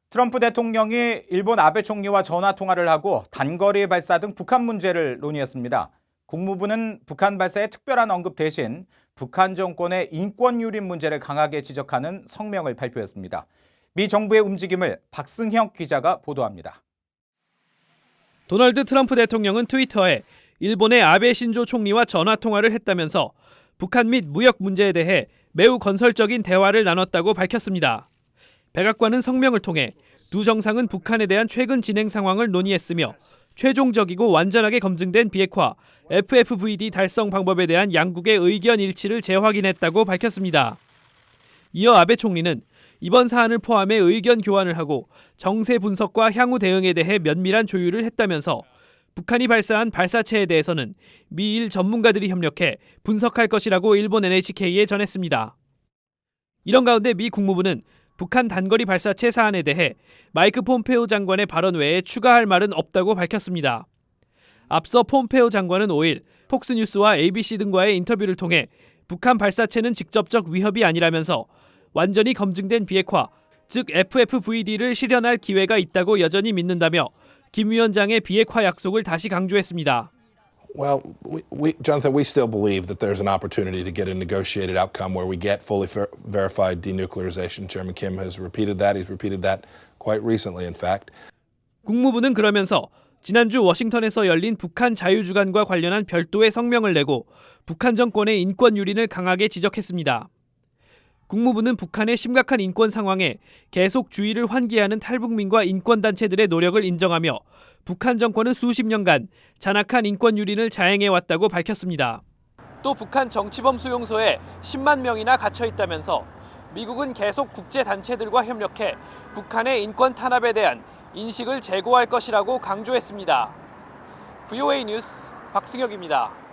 트럼프 대통령이 일본 아베 총리와 전화 통화를 하고 단거리 발사 등 북한 문제를 논의했습니다. 국무부는 북한 발사의 특별한 언급 대신 북한 정권의 인권 유린 문제를 강하게 지적하는 성명을 발표했습니다. 미 정부의 움직임을 박승혁 기자가 보도합니다. 도널드 트럼프 대통령은 트위터에 일본의 아베 신조 총리와 전화 통화를 했다면서 북한 및 무역 문제에 대해 매우 건설적인 대화를 나눴다고 밝혔습니다. 백악관은 성명을 통해 두 정상은 북한에 대한 최근 진행 상황을 논의했으며 최종적이고 완전하게 검증된 비핵화, FFVD 달성 방법에 대한 양국의 의견 일치를 재확인했다고 밝혔습니다. 이어 아베 총리는 이번 사안을 포함해 의견 교환을 하고 정세 분석과 향후 대응에 대해 면밀한 조율을 했다면서 북한이 발사한 발사체에 대해서는 미일 전문가들이 협력해 분석할 것이라고 일본 NHK에 전했습니다. 이런 가운데 미 국무부는 북한 단거리 발사체 사안에 대해 마이크 폼페오 장관의 발언 외에 추가할 말은 없다고 밝혔습니다. 앞서 폼페오 장관은 5일 폭스뉴스와 ABC 등과의 인터뷰를 통해 북한 발사체는 직접적 위협이 아니라면서 완전히 검증된 비핵화, 즉 FFVD를 실현할 기회가 있다고 여전히 믿는다며 김 위원장의 비핵화 약속을 다시 강조했습니다. Well, Jonathan, we still believe that there's an opportunity to get a negotiated outcome where we get fully verified denuclearization. Chairman Kim has repeated that. He's repeated that quite recently, in fact. 국무부는 그러면서 지난주 워싱턴에서 열린 북한 자유주간과 관련한 별도의 성명을 내고 북한 정권의 인권 유린을 강하게 지적했습니다. 국무부는 북한의 심각한 인권 상황에 계속 주의를 환기하는 탈북민과 인권단체들의 노력을 인정하며 북한 정권은 수십 년간 잔악한 인권 유린을 자행해왔다고 밝혔습니다. 또 북한 정치범 수용소에 10만 명이나 갇혀 있다면서 미국은 계속 국제단체들과 협력해 북한의 인권 탄압에 대한 인식을 제고할 것이라고 강조했습니다. VOA 뉴스 박승혁입니다.